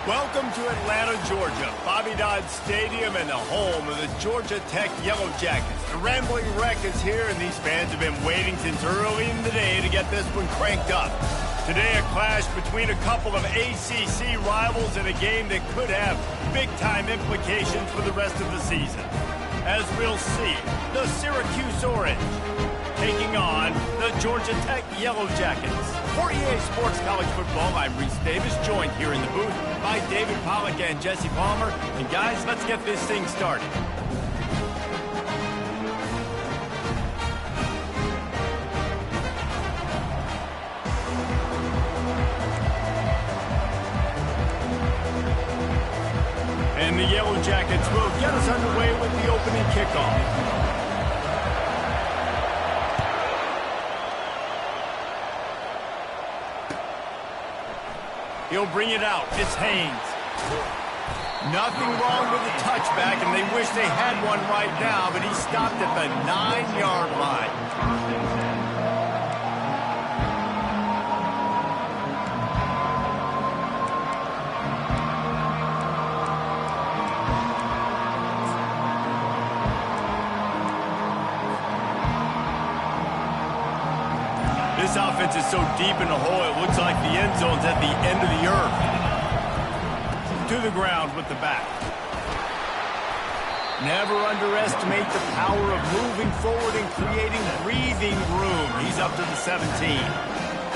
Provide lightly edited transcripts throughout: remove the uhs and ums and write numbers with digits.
Welcome to Atlanta, Georgia, Bobby Dodd Stadium and the home of the Georgia Tech Yellow Jackets. The Rambling Wreck is here, and these fans have been waiting since early in the day to get this one cranked up. Today, a clash between a couple of ACC rivals in a game that could have big-time implications for the rest of the season. As we'll see, the Syracuse Orange taking on the Georgia Tech Yellow Jackets. For EA Sports College Football, I'm Reese Davis, joined here in the booth by David Pollack and Jesse Palmer. And guys, let's get this thing started. And the Yellow Jackets will get us underway with the opening kickoff. He'll bring it out. It's Haynes. Nothing wrong with the touchback, and they wish they had one right now, but he stopped at the 9-yard line. This offense is so deep in the hole, it looks like the end zone's at the end of the earth. To the ground with the back. Never underestimate the power of moving forward and creating breathing room. He's up to the 17.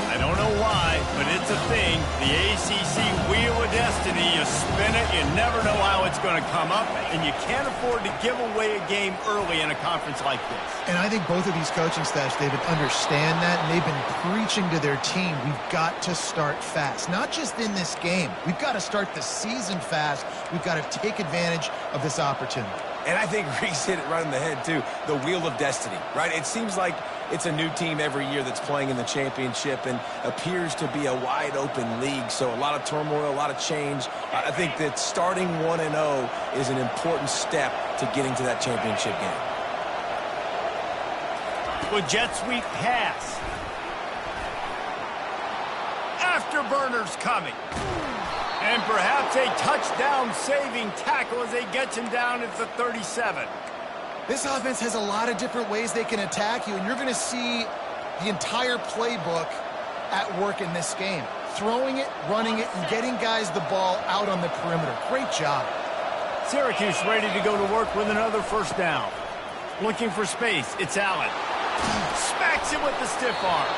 I don't know why, but it's a thing. The ACC Wheel of Destiny, you spin it, you never know how it's going to come up, and you can't afford to give away a game early in a conference like this. And I think both of these coaching staffs, David, understand that, and they've been preaching to their team, we've got to start fast. Not just in this game. We've got to start the season fast. We've got to take advantage of this opportunity. And I think Reese hit it right in the head, too. The Wheel of Destiny, right? It seems like it's a new team every year that's playing in the championship and appears to be a wide-open league. So a lot of turmoil, a lot of change. I think that starting 1-0 is an important step to getting to that championship game. With jet sweep pass. Afterburners coming. And perhaps a touchdown-saving tackle as they get him down at the 37. This offense has a lot of different ways they can attack you, and you're going to see the entire playbook at work in this game. Throwing it, running it, and getting guys the ball out on the perimeter. Great job. Syracuse ready to go to work with another first down. Looking for space. It's Allen. Smacks him with the stiff arm.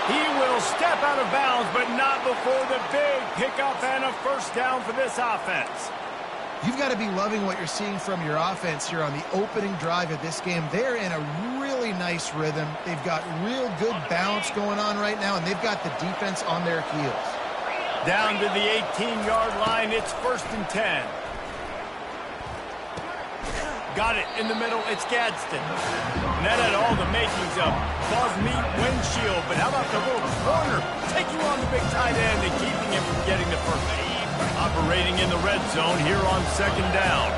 He will step out of bounds, but not before the big pickup and a first down for this offense. You've got to be loving what you're seeing from your offense here on the opening drive of this game. They're in a really nice rhythm. They've got real good bounce going on right now, and they've got the defense on their heels. Down to the 18-yard line, it's 1st and 10. Got it in the middle, it's Gadsden. And that had all the makings of bug meat windshield, but how about the little corner taking on the big tight end and keeping him from getting the first down? Operating in the red zone here on 2nd down.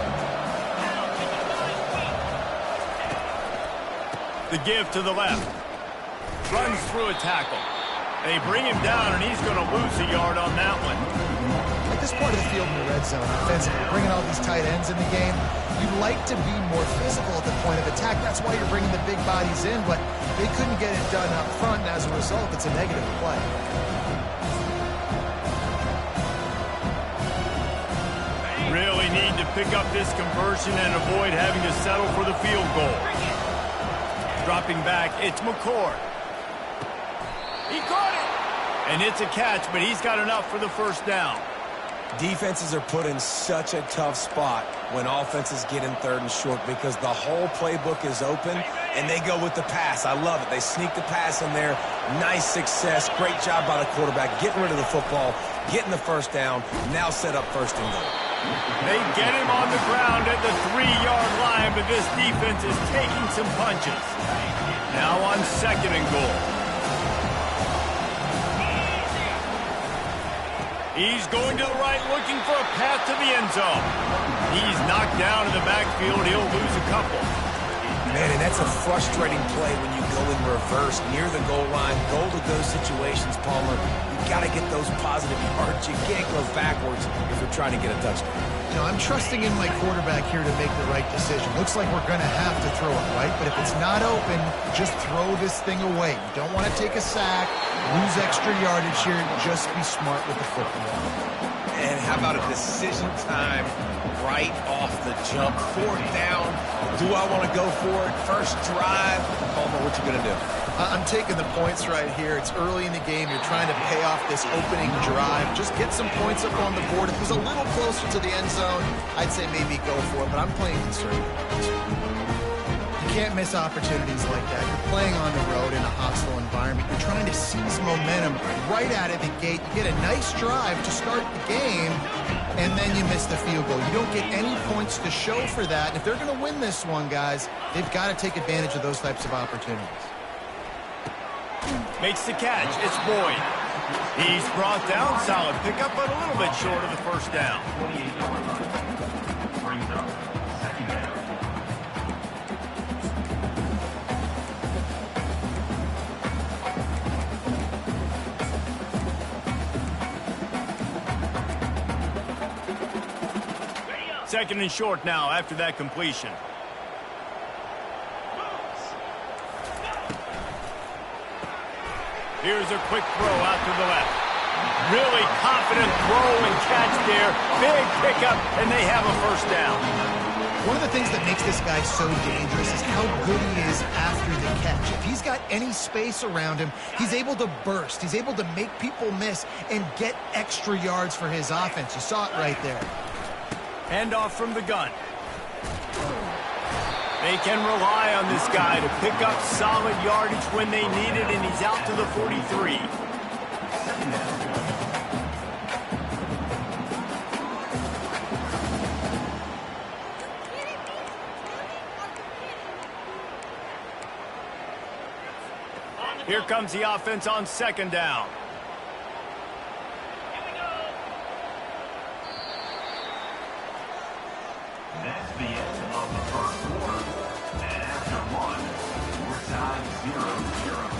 The give to the left. Runs through a tackle. They bring him down, and he's going to lose a yard on that one. At this part of the field in the red zone, offensively, bringing all these tight ends in the game, you'd like to be more physical at the point of attack. That's why you're bringing the big bodies in, but they couldn't get it done up front, and as a result, it's a negative play. Really need to pick up this conversion and avoid having to settle for the field goal. Dropping back, it's McCord. He caught it! And it's a catch, but he's got enough for the first down. Defenses are put in such a tough spot when offenses get in 3rd and short because the whole playbook is open, and they go with the pass. I love it. They sneak the pass in there. Nice success. Great job by the quarterback getting rid of the football, getting the first down, now set up 1st and goal. They get him on the ground at the 3-yard line, but this defense is taking some punches. Now on 2nd and goal. He's going to the right, looking for a path to the end zone. He's knocked down in the backfield. He'll lose a couple. Man, and that's a frustrating play when you go in reverse near the goal line. Goal-to-go situations, Palmer, you got to get those positive yards. You can't go backwards if you're trying to get a touchdown. You know, I'm trusting in my quarterback here to make the right decision. Looks like we're going to have to throw it, right? But if it's not open, just throw this thing away. You don't want to take a sack, lose extra yardage here. Just be smart with the football. And how about a decision time right off the jump? 4th down. Do I want to go for it? First drive. Palmer, what you going to do? I'm taking the points right here. It's early in the game. You're trying to pay off this opening drive. Just get some points up on the board. If it was a little closer to the end zone, I'd say maybe go for it, but I'm playing conservative. You can't miss opportunities like that. You're playing on the road in a hostile environment. You're trying to seize momentum right out of the gate. You get a nice drive to start the game, and then you miss the field goal. You don't get any points to show for that. And if they're going to win this one, guys, they've got to take advantage of those types of opportunities. Makes the catch. It's Boyd. He's brought down. Solid pickup, but a little bit short of the first down. Second and short now after that completion. Here's a quick throw out to the left. Really confident throw and catch there. Big pickup, and they have a first down. One of the things that makes this guy so dangerous is how good he is after the catch. If he's got any space around him, he's able to burst. He's able to make people miss and get extra yards for his offense. You saw it right there. Handoff from the gun. They can rely on this guy to pick up solid yardage when they need it, and he's out to the 43. Here comes the offense on second down. That's the end of the first quarter. And after one, we're tied 0-0.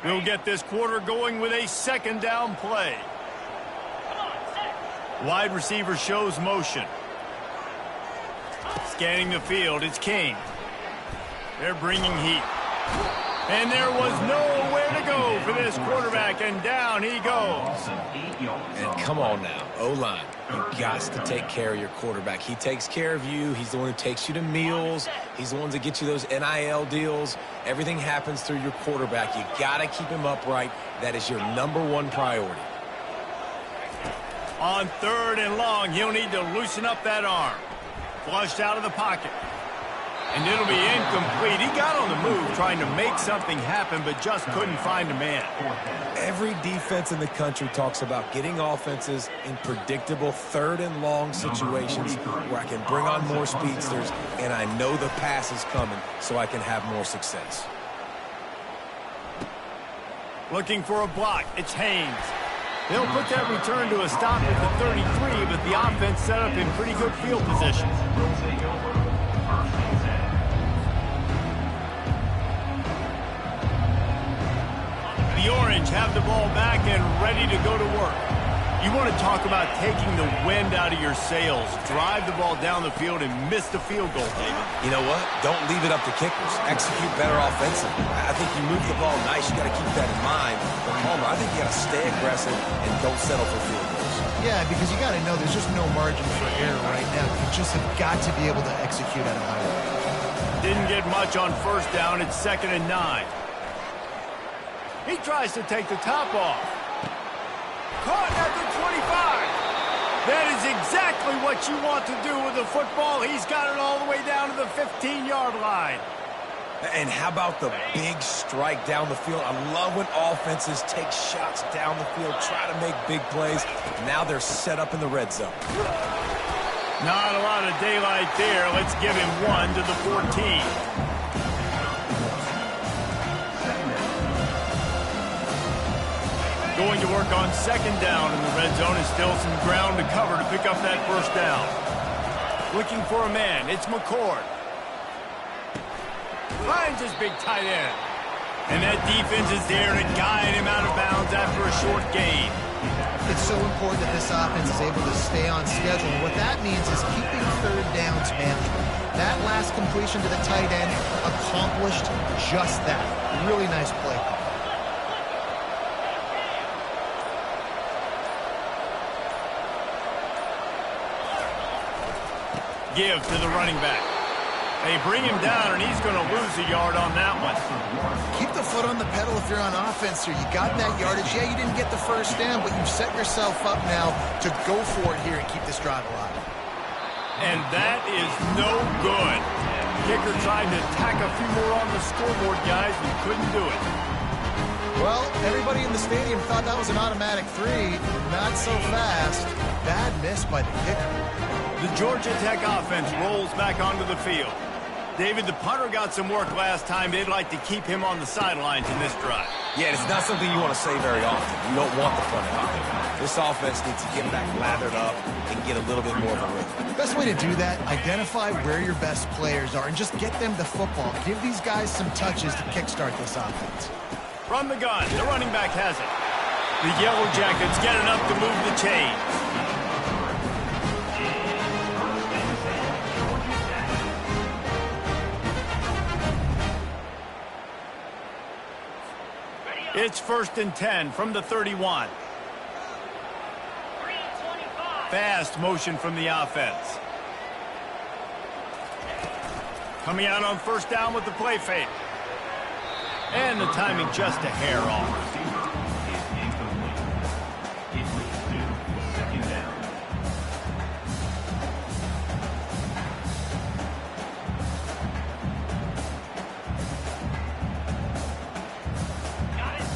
We'll get this quarter going with a second down play. Wide receiver shows motion. Scanning the field, it's King. They're bringing heat. And there was nowhere to go for this quarterback, and down he goes. And come on now, O-line, you got to take care of your quarterback. He takes care of you. He's the one who takes you to meals. He's the one that gets you those NIL deals. Everything happens through your quarterback. You got to keep him upright. That is your #1 priority. On third and long, he'll need to loosen up that arm. Flushed out of the pocket. And it'll be incomplete. He got on the move trying to make something happen, but just couldn't find a man. Every defense in the country talks about getting offenses in predictable third and long situations where I can bring on more speedsters and I know the pass is coming so I can have more success. Looking for a block. It's Haynes. They'll put that return to a stop at the 33, but the offense set up in pretty good field position. The Orange have the ball back and ready to go to work. You want to talk about taking the wind out of your sails. Drive the ball down the field and miss the field goal, David. You know what? Don't leave it up to kickers. Execute better offensively. I think you move the ball nice. You got to keep that in mind. But Palmer, I think you got to stay aggressive and don't settle for field goals. Yeah, because you got to know there's just no margin for error right now. You just have got to be able to execute at a high level. Didn't get much on first down. It's 2nd and 9. He tries to take the top off. Caught at the 25. That is exactly what you want to do with the football. He's got it all the way down to the 15-yard line. And how about the big strike down the field? I love when offenses take shots down the field, try to make big plays. Now they're set up in the red zone. Not a lot of daylight there. Let's give him 1 to the 14. work on second down in the red zone, and still some ground to cover to pick up that first down. Looking for a man, it's McCord. Finds his big tight end. And that defense is there to guide him out of bounds after a short gain. It's so important that this offense is able to stay on schedule. And what that means is keeping third downs manageable. That last completion to the tight end accomplished just that. Really nice play. Give to the running back. They bring him down, and he's going to lose a yard on that one. Keep the foot on the pedal if you're on offense here. You got that yardage. Yeah, you didn't get the first down, but you've set yourself up now to go for it here and keep this drive alive. And that is no good. Kicker tried to tack a few more on the scoreboard, guys, and couldn't do it. Well, everybody in the stadium thought that was an automatic 3. Not so fast. Bad miss by the kicker. The Georgia Tech offense rolls back onto the field. David, the punter got some work last time. They'd like to keep him on the sidelines in this drive. Yeah, it's not something you want to say very often. You don't want the front end. This offense needs to get back lathered up and get a little bit more of a rhythm. Best way to do that, identify where your best players are and just get them the football. Give these guys some touches to kickstart this offense. From the gun, the running back has it. The Yellow Jackets get enough to move the chains. It's 1st and 10 from the 31. Fast motion from the offense. Coming out on first down with the play fake. And the timing just a hair off.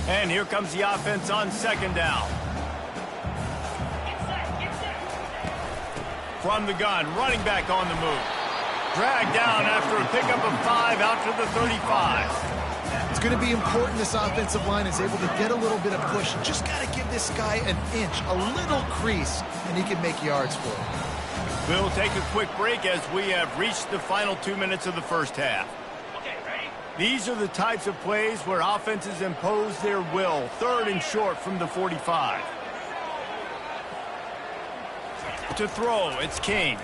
And here comes the offense on second down. From the gun, running back on the move. Dragged down after a pickup of 5 out to the 35. It's going to be important this offensive line is able to get a little bit of push. Just got to give this guy an inch, a little crease, and he can make yards for it. We'll take a quick break as we have reached the final 2 minutes of the first half. These are the types of plays where offenses impose their will. 3rd and short from the 45. To throw, it's King.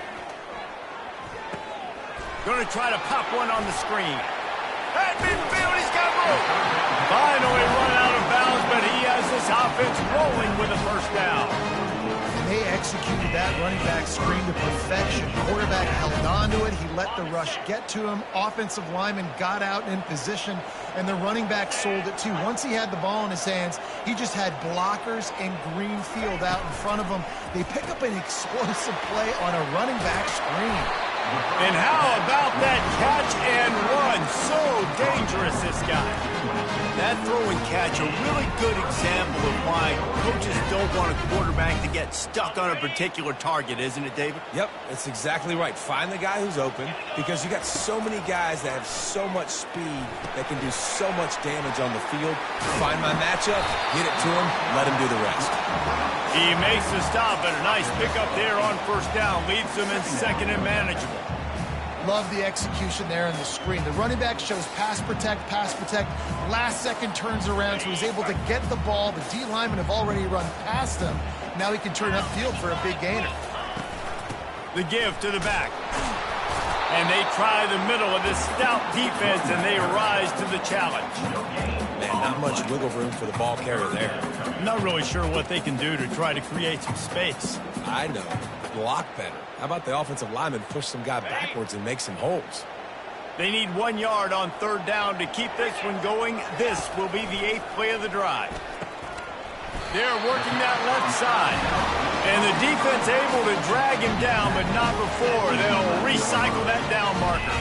Going to try to pop one on the screen. At midfield, he's got room. Finally run out of bounds, but he has this offense rolling with a first down. And they executed that running back screen to perfection. Quarterback held on to it. He let the rush get to him. Offensive lineman got out in position, and the running back sold it too. Once he had the ball in his hands, he just had blockers and green field out in front of him. They pick up an explosive play on a running back screen. And how about that catch and run? So dangerous, this guy. That throw and catch, a really good example of why coaches don't want a quarterback to get stuck on a particular target, isn't it, David? Yep, that's exactly right. Find the guy who's open, because you got so many guys that have so much speed that can do so much damage on the field. Find my matchup, get it to him, let him do the rest. He makes the stop, and a nice pickup there on first down. Leaves him in second and manageable. Love the execution there on the screen. The running back shows pass protect. Last second turns around, so he's able to get the ball. The D linemen have already run past him. Now he can turn upfield for a big gainer. The give to the back. And they try the middle of this stout defense, and they rise to the challenge. Man, not much wiggle room for the ball carrier there. I'm not really sure what they can do to try to create some space. I know. Block better. How about the offensive lineman push some guy backwards and make some holes? They need 1 yard on third down to keep this one going. This will be the 8th play of the drive. They're working that left side. And the defense able to drag him down, but not before. They'll recycle that down marker.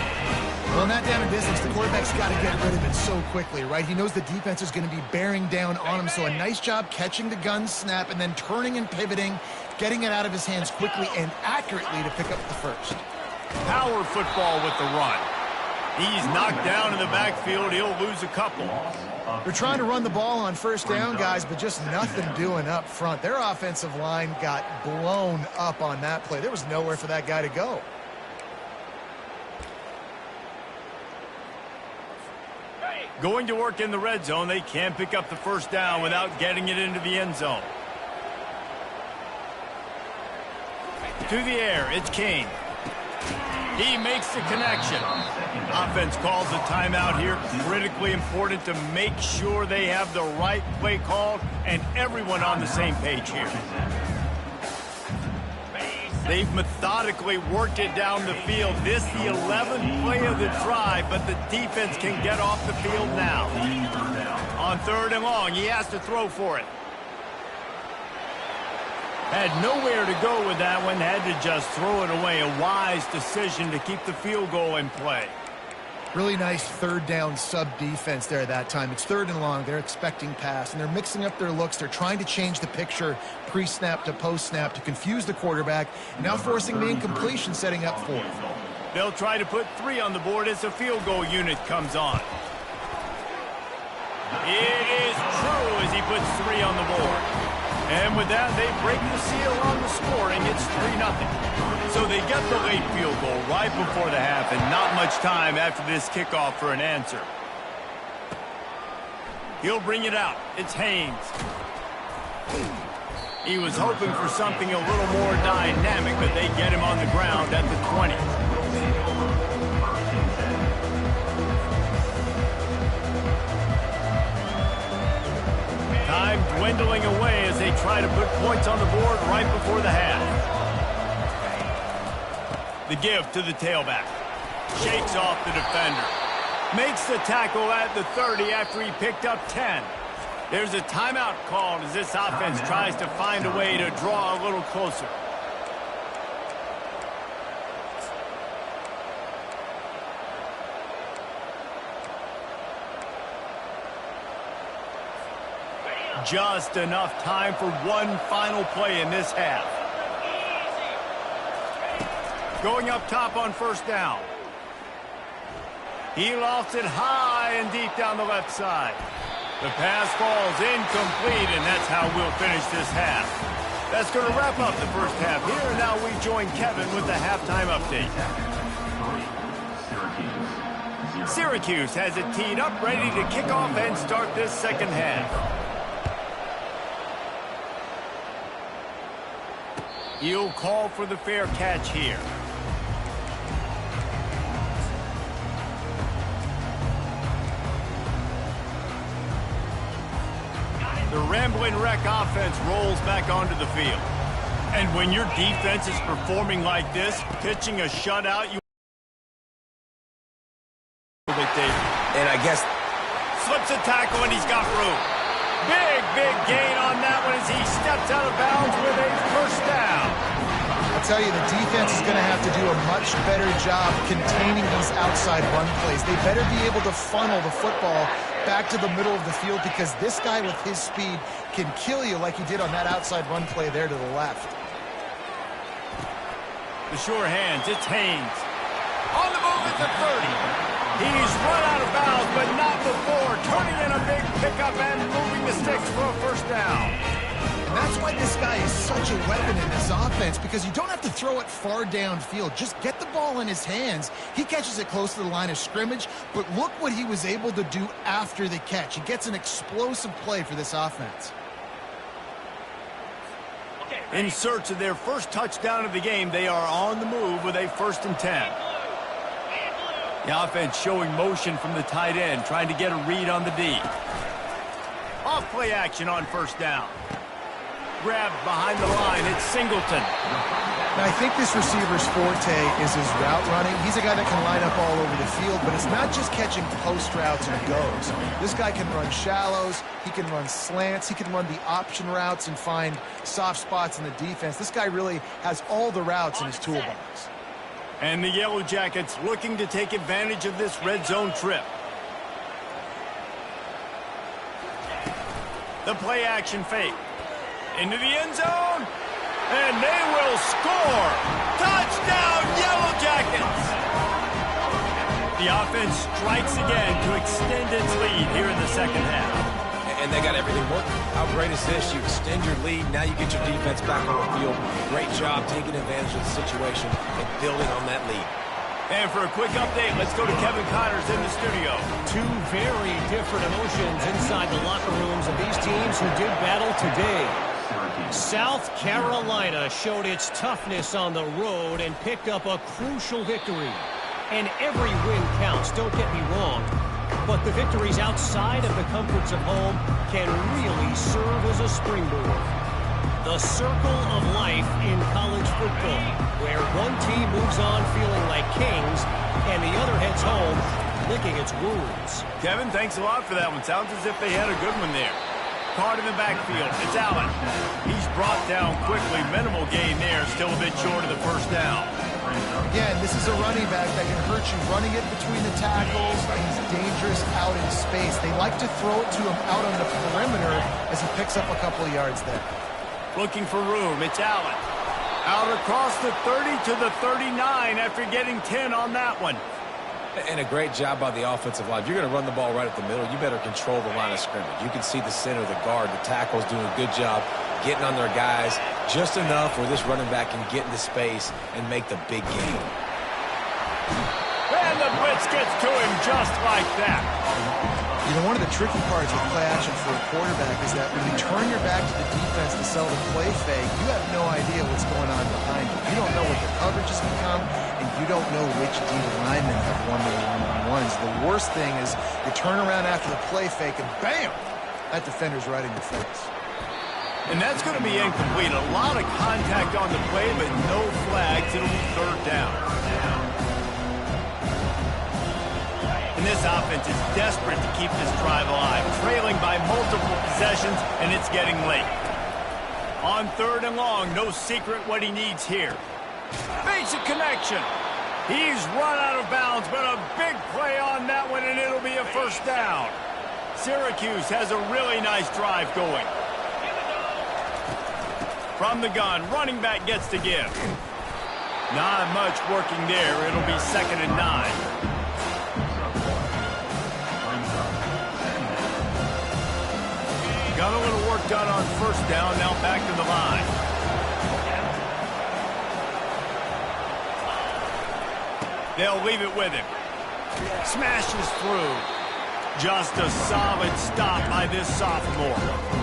Well, in that down and distance, the quarterback's got to get rid of it so quickly, right? He knows the defense is going to be bearing down on him, so a nice job catching the gun snap and then turning and pivoting, getting it out of his hands quickly and accurately to pick up the first. Power football with the run. He's knocked down in the backfield. He'll lose a couple. They're trying to run the ball on first down, guys, but just nothing doing up front. Their offensive line got blown up on that play. There was nowhere for that guy to go. Going to work in the red zone, they can't pick up the first down without getting it into the end zone. To the air, it's King. He makes the connection. Offense calls a timeout here. Critically important to make sure they have the right play called and everyone on the same page here. They've methodically worked it down the field. This the 11th play of the drive, but the defense can get off the field now. On 3rd and long, he has to throw for it. Had nowhere to go with that one, had to just throw it away. A wise decision to keep the field goal in play. Really nice 3rd down sub-defense there that time. It's 3rd and long. They're expecting pass, and they're mixing up their looks. They're trying to change the picture pre-snap to post-snap to confuse the quarterback, now forcing the incompletion, setting up 4th. They'll try to put 3 on the board as the field goal unit comes on. It is true as he puts 3 on the board. And with that, they break the seal on the scoring. It's 3-0. So they get the late field goal right before the half, and not much time after this kickoff for an answer. He'll bring it out. It's Haynes. He was hoping for something a little more dynamic, but they get him on the ground at the 20. Time dwindling away as they try to put points on the board right before the half. The give to the tailback. Shakes off the defender. Makes the tackle at the 30 after he picked up 10. There's a timeout called as this offense tries to find a way to draw a little closer. Just enough time for one final play in this half. Going up top on 1st down. He lofts it high and deep down the left side. The pass falls incomplete, and that's how we'll finish this half. That's going to wrap up the first half here, and now we join Kevin with the halftime update. Syracuse has it teed up, ready to kick off and start this second half. He'll call for the fair catch here. The Rambling Wreck offense rolls back onto the field. And when your defense is performing like this, pitching a shutout, you... And I guess... Slips a tackle and he's got room. Big gain on that one as he steps out of bounds with a first down. I'll tell you, the defense is going to have to do a much better job containing these outside run plays. They better be able to funnel the football back to the middle of the field because this guy with his speed can kill you like he did on that outside run play there to the left. The sure hands, it's Haynes. On the move at the 30. He's run out of bounds, but not before. Turning in a big pickup and moving the sticks for a first down. And that's why this guy is such a weapon in this offense, because you don't have to throw it far downfield. Just get the ball in his hands. He catches it close to the line of scrimmage, but look what he was able to do after the catch. He gets an explosive play for this offense. In search of their first touchdown of the game, they are on the move with a 1st and 10. The offense showing motion from the tight end, trying to get a read on the D. Off play action on 1st down. Grabbed behind the line, it's Singleton. Now, I think this receiver's forte is his route running. He's a guy that can line up all over the field, but it's not just catching post routes and goes. This guy can run shallows, he can run slants, he can run the option routes and find soft spots in the defense. This guy really has all the routes in his toolbox. And the Yellow Jackets looking to take advantage of this red zone trip. The play action fake. Into the end zone. And they will score. Touchdown, Yellow Jackets. The offense strikes again to extend its lead here in the second half. And they got everything working. How great is this? You extend your lead. Now you get your defense back on the field. Great job taking advantage of the situation and building on that lead. And for a quick update, let's go to Kevin Connors in the studio. Two very different emotions inside the locker rooms of these teams who did battle today. South Carolina showed its toughness on the road and picked up a crucial victory. And every win counts, don't get me wrong. But the victories outside of the comforts of home can really serve as a springboard. The circle of life in college football, where one team moves on feeling like kings and the other heads home licking its wounds. Kevin, thanks a lot for that one. Sounds as if they had a good one there. Card in the backfield. It's Allen. He's brought down quickly. Minimal gain there. Still a bit short of the first down. Again, this is a running back that can hurt you running it between the tackles. He's dangerous out in space. They like to throw it to him out on the perimeter as he picks up a couple of yards there. Looking for room. It's Allen. Out across the 30 to the 39 after getting 10 on that one. And a great job by the offensive line. If you're going to run the ball right at the middle, you better control the line of scrimmage. You can see the center, the guard, the tackles doing a good job getting on their guys just enough where this running back can get into space and make the big game. And the blitz gets to him just like that. You know, one of the tricky parts with play action for a quarterback is that when you turn your back to the defense to sell the play fake, you have no idea what's going on behind you. You don't know what the coverage has become, and you don't know which D linemen have won their one-on-ones. The worst thing is you turn around after the play fake, and bam! That defender's right in your face. And that's going to be incomplete. A lot of contact on the play, but no flags. It'll be third down. And this offense is desperate to keep this drive alive, trailing by multiple possessions, and it's getting late. On third and long, no secret what he needs here. Basic connection. He's run out of bounds, but a big play on that one, and it'll be a first down. Syracuse has a really nice drive going. From the gun, running back gets to give. Not much working there. It'll be 2nd and 9. Got a little work done on first down, now back to the line. They'll leave it with him. Smashes through. Just a solid stop by this sophomore.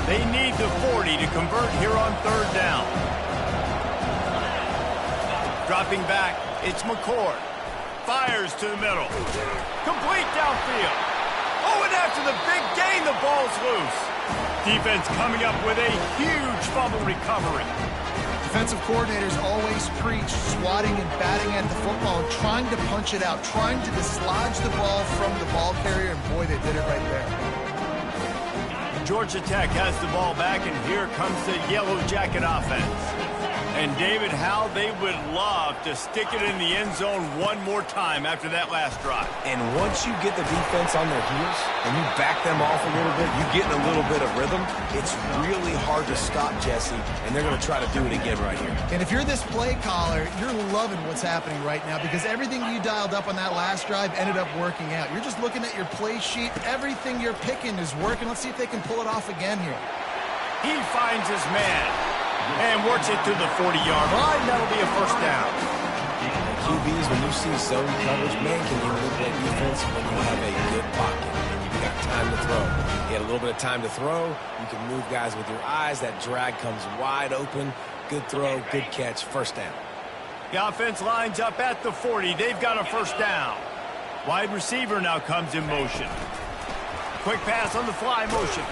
They need the 40 to convert here on third down. Dropping back, it's McCord. Fires to the middle. Complete downfield. Oh, and after the big gain, the ball's loose. Defense coming up with a huge fumble recovery. Defensive coordinators always preach swatting and batting at the football and trying to punch it out, trying to dislodge the ball from the ball carrier, and boy, they did it right there. Georgia Tech has the ball back, and here comes the Yellow Jacket offense. And David, how they would love to stick it in the end zone one more time after that last drive. And once you get the defense on their heels and you back them off a little bit, you get in a little bit of rhythm, it's really hard to stop Jesse, and they're going to try to do it again right here. And if you're this play caller, you're loving what's happening right now because everything you dialed up on that last drive ended up working out. You're just looking at your play sheet. Everything you're picking is working. Let's see if they can pull it off again here. He finds his man and works it to the 40-yard line. That'll be a first down. QBs, when you see zone coverage, man, can you manipulate defense when you have a good pocket and you've got time to throw? You get a little bit of time to throw. You can move guys with your eyes. That drag comes wide open. Good throw, good catch, first down. The offense lines up at the 40. They've got a first down. Wide receiver now comes in motion. Quick pass on the fly motion.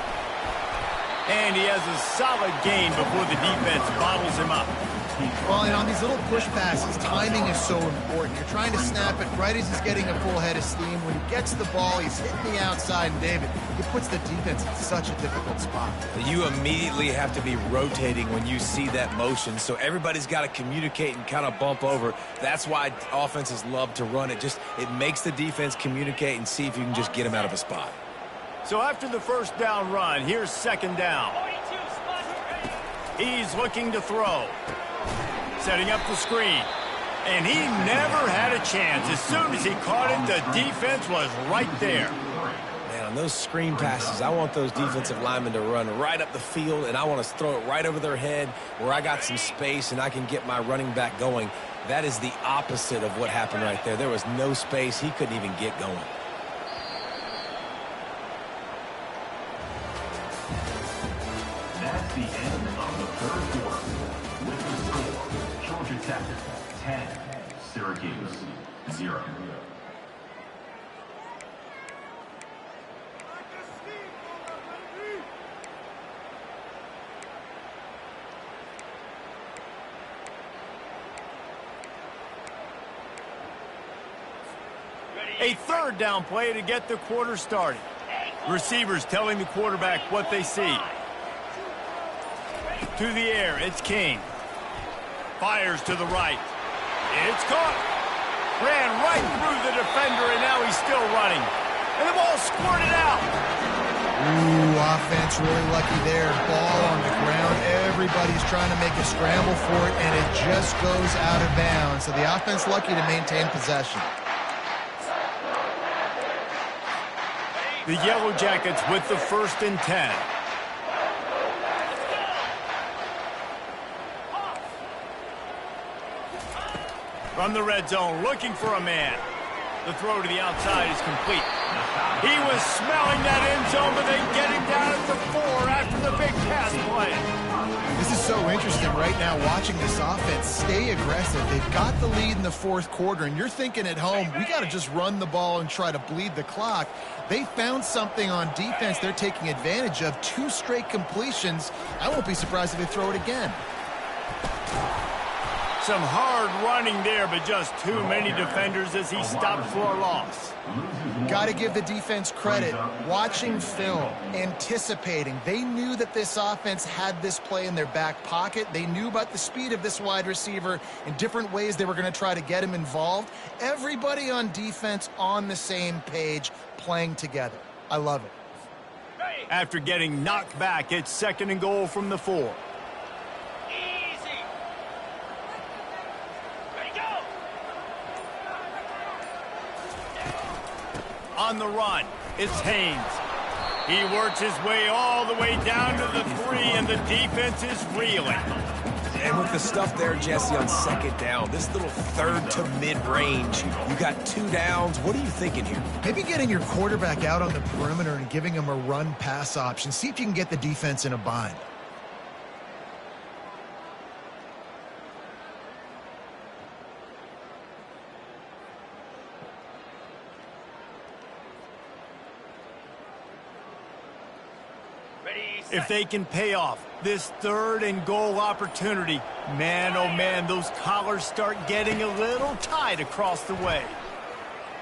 And he has a solid gain before the defense bottles him up. Well, and on these little push passes, timing is so important. You're trying to snap it right as he's getting a full head of steam. When he gets the ball, he's hitting the outside, and David, it puts the defense in such a difficult spot. You immediately have to be rotating when you see that motion, so everybody's got to communicate and kind of bump over. That's why offenses love to run it. It makes the defense communicate and see if you can just get them out of a spot. So after the first down run, here's second down. He's looking to throw. Setting up the screen. And he never had a chance. As soon as he caught it, the defense was right there. Man, on those screen passes, I want those defensive linemen to run right up the field, and I want to throw it right over their head where I got some space and I can get my running back going. That is the opposite of what happened right there. There was no space. He couldn't even get going. That's the end of the third quarter. With the score, Georgia Tech 10, Syracuse 0. A third down play to get the quarter started. Receivers telling the quarterback what they see. To the air, it's King. Fires to the right. It's caught. Ran right through the defender, and now he's still running. And the ball squirted out. Ooh, offense really lucky there. Ball on the ground. Everybody's trying to make a scramble for it, and it just goes out of bounds. So the offense lucky to maintain possession. The Yellow Jackets with the 1st and 10. From the red zone, looking for a man. The throw to the outside is complete. He was smelling that end zone, but they get him down at the 4 after the big pass play. This is so interesting right now watching this offense stay aggressive. They've got the lead in the 4th quarter, and you're thinking at home, we got to just run the ball and try to bleed the clock. They found something on defense they're taking advantage of. 2 straight completions. I won't be surprised if they throw it again. Some hard running there, but just too many defenders as he stopped for a loss. Got to give the defense credit. Watching film, anticipating. They knew that this offense had this play in their back pocket. They knew about the speed of this wide receiver and different ways they were going to try to get him involved. Everybody on defense on the same page, playing together. I love it. After getting knocked back, it's 2nd and goal from the 4. On the run, it's Haynes. He works his way all the way down to the 3, and the defense is reeling. And with the stuff there, Jesse, on 2nd down, this little 3rd to mid-range, you got 2 downs. What are you thinking here? Maybe getting your quarterback out on the perimeter and giving him a run-pass option. See if you can get the defense in a bind. If they can pay off this 3rd and goal opportunity, man, oh man, those collars start getting a little tight across the way.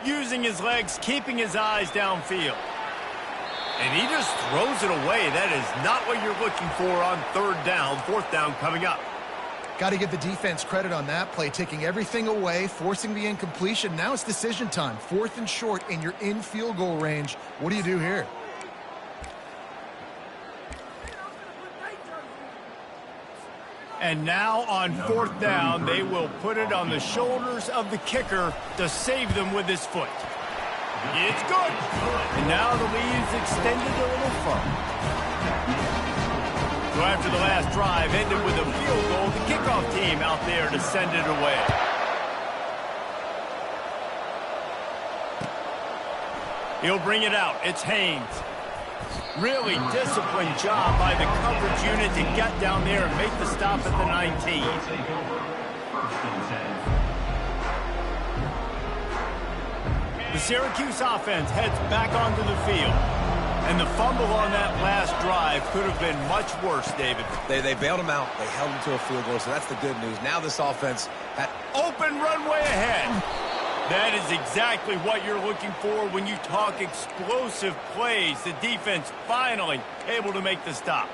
Using his legs, keeping his eyes downfield. And he just throws it away. That is not what you're looking for on 3rd down, 4th down coming up. Got to give the defense credit on that play, taking everything away, forcing the incompletion. Now it's decision time. 4th and short, and you're in field goal range. What do you do here? And now on 4th down, they will put it on the shoulders of the kicker to save them with his foot. It's good. And now the lead's extended a little further. So after the last drive ended with a field goal, the kickoff team out there to send it away. He'll bring it out. It's Haynes. Really disciplined job by the coverage unit to get down there and make the stop at the 19. The Syracuse offense heads back onto the field. And the fumble on that last drive could have been much worse, David. They bailed him out. They held him to a field goal, so that's the good news. Now this offense had open runway ahead. That is exactly what you're looking for when you talk explosive plays. The defense finally able to make the stop.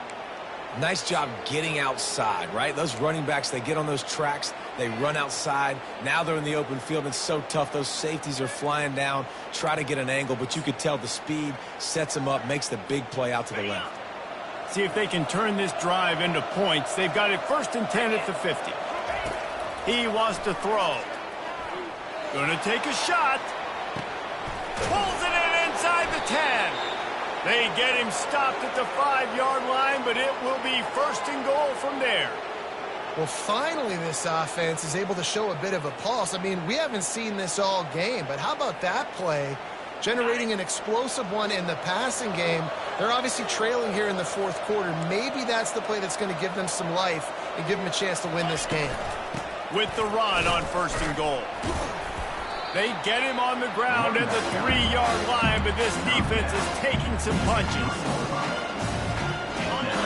Nice job getting outside, right? Those running backs, they get on those tracks, they run outside. Now they're in the open field. It's so tough. Those safeties are flying down, try to get an angle, but you could tell the speed sets them up, makes the big play out to the left. See if they can turn this drive into points. They've got it 1st and 10 at the 50. He wants to throw. Gonna take a shot. Pulls it in inside the 10. They get him stopped at the 5-yard line, but it will be 1st and goal from there. Well, finally this offense is able to show a bit of a pulse. I mean, we haven't seen this all game, but how about that play? Generating an explosive one in the passing game. They're obviously trailing here in the 4th quarter. Maybe that's the play that's going to give them some life and give them a chance to win this game. With the run on 1st and goal. They get him on the ground at the 3-yard line, but this defense is taking some punches.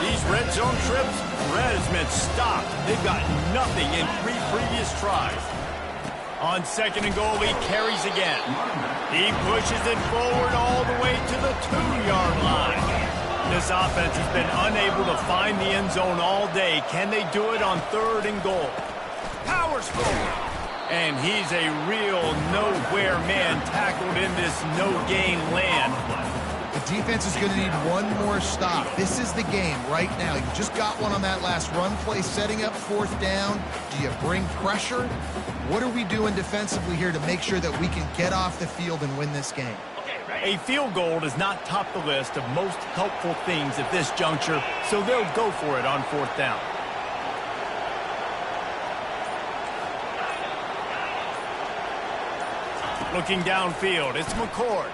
These red zone trips, red has meant stopped. They've got nothing in 3 previous tries. On 2nd and goal, he carries again. He pushes it forward all the way to the 2-yard line. This offense has been unable to find the end zone all day. Can they do it on 3rd and goal? Powers forward. And he's a real nowhere man tackled in this no-gain land. The defense is going to need one more stop. This is the game right now. You just got one on that last run play, setting up 4th down. Do you bring pressure? What are we doing defensively here to make sure that we can get off the field and win this game? A field goal does not top the list of most helpful things at this juncture, so they'll go for it on 4th down. Looking downfield, it's McCord.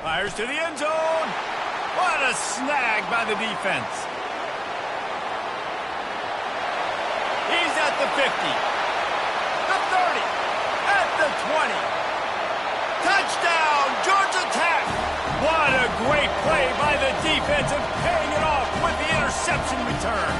Fires to the end zone. What a snag by the defense. He's at the 50, the 30, at the 20. Touchdown, Georgia Tech. What a great play by the defense and paying it off with the interception return.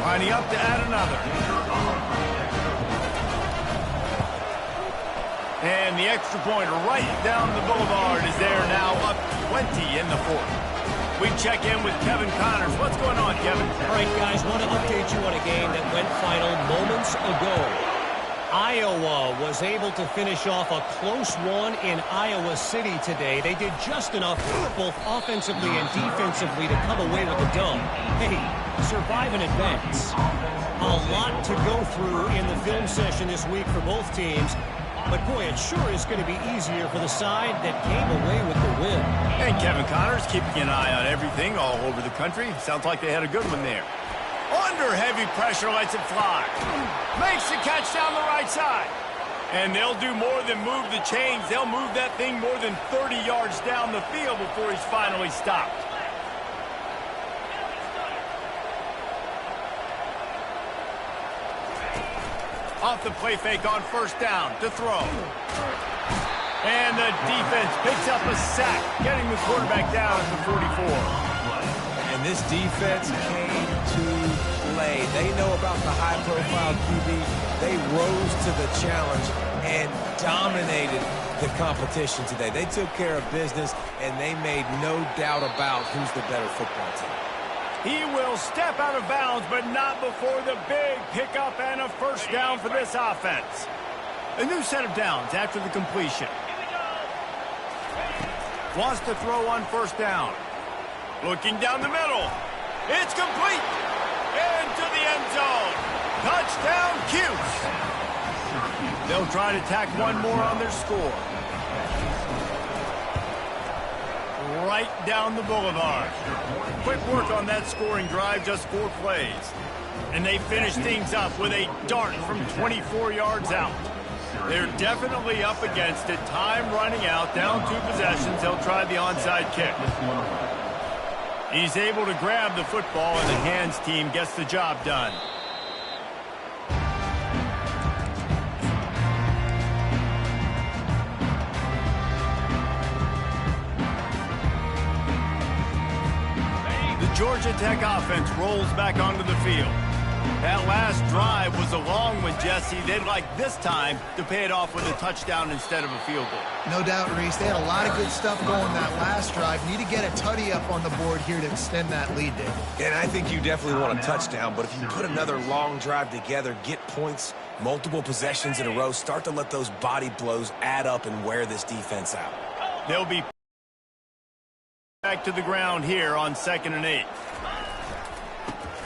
Lining up to add another. And the extra point right down the boulevard is there now, up 20 in the 4th. We check in with Kevin Connors. What's going on, Kevin? All right, guys, want to update you on a game that went final moments ago. Iowa was able to finish off a close one in Iowa City today. They did just enough, both offensively and defensively, to come away with the dub. Hey, survive and advance. A lot to go through in the film session this week for both teams. But, boy, it sure is going to be easier for the side that came away with the win. And Kevin Connors keeping an eye on everything all over the country. Sounds like they had a good one there. Under heavy pressure, lets it fly. Makes the catch down the right side. And they'll do more than move the chains. They'll move that thing more than 30 yards down the field before he's finally stopped. Off the play fake on 1st down to throw. And the defense picks up a sack, getting the quarterback down at the 44. And this defense came to play. They know about the high-profile QB. They rose to the challenge and dominated the competition today. They took care of business, and they made no doubt about who's the better football team. He will step out of bounds, but not before the big pickup and a 1st down for this offense. A new set of downs after the completion. Wants to throw on 1st down. Looking down the middle. It's complete. Into the end zone. Touchdown, Cuse. They'll try to tack one more on their score. Right down the boulevard. Quick work on that scoring drive, just 4 plays. And they finish things up with a dart from 24 yards out. They're definitely up against it. Time running out, down 2 possessions. They'll try the onside kick. He's able to grab the football, and the hands team gets the job done. The Georgia Tech offense rolls back onto the field. That last drive was a long one, Jesse. They'd like this time to pay it off with a touchdown instead of a field goal. No doubt, Reese. They had a lot of good stuff going that last drive. Need to get a tutty up on the board here to extend that lead, David. And I think you definitely want a touchdown, but if you put another long drive together, get points, multiple possessions in a row, start to let those body blows add up and wear this defense out. They'll be back to the ground here on 2nd and 8.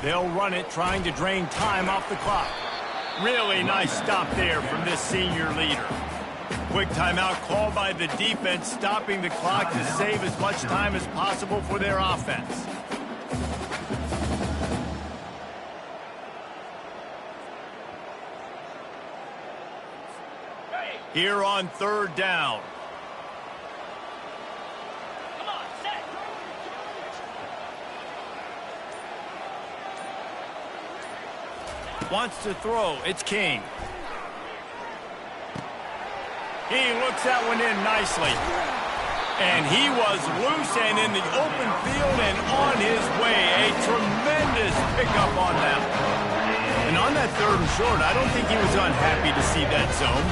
They'll run it, trying to drain time off the clock. Really nice stop there from this senior leader. Quick timeout called by the defense, stopping the clock to save as much time as possible for their offense. Here on 3rd down. Wants to throw. It's King. He looks that one in nicely. And he was loose and in the open field and on his way. A tremendous pickup on that one. And on that 3rd and short, I don't think he was unhappy to see that zone.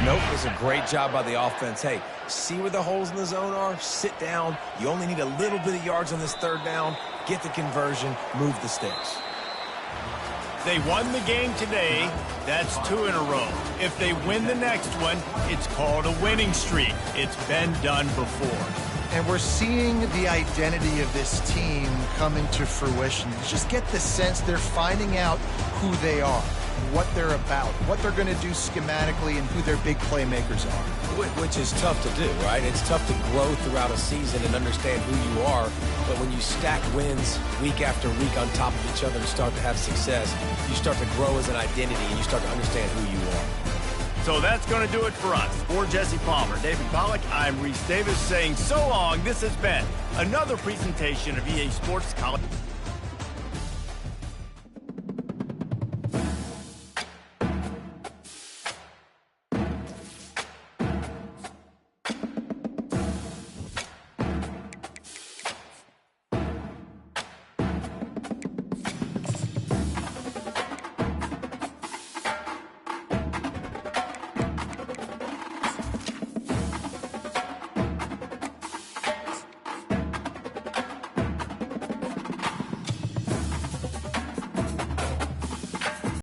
Nope, it's a great job by the offense. Hey, see where the holes in the zone are? Sit down. You only need a little bit of yards on this 3rd down. Get the conversion. Move the sticks. They won the game today. That's 2 in a row. If they win the next one, it's called a winning streak. It's been done before. And we're seeing the identity of this team come into fruition. You just get the sense they're finding out who they are, what they're about, what they're going to do schematically, and who their big playmakers are. Which is tough to do, right? It's tough to grow throughout a season and understand who you are. But when you stack wins week after week on top of each other and start to have success, you start to grow as an identity and you start to understand who you are. So that's going to do it for us. For Jesse Palmer, David Pollack, I'm Reese Davis saying so long. This has been another presentation of EA Sports College.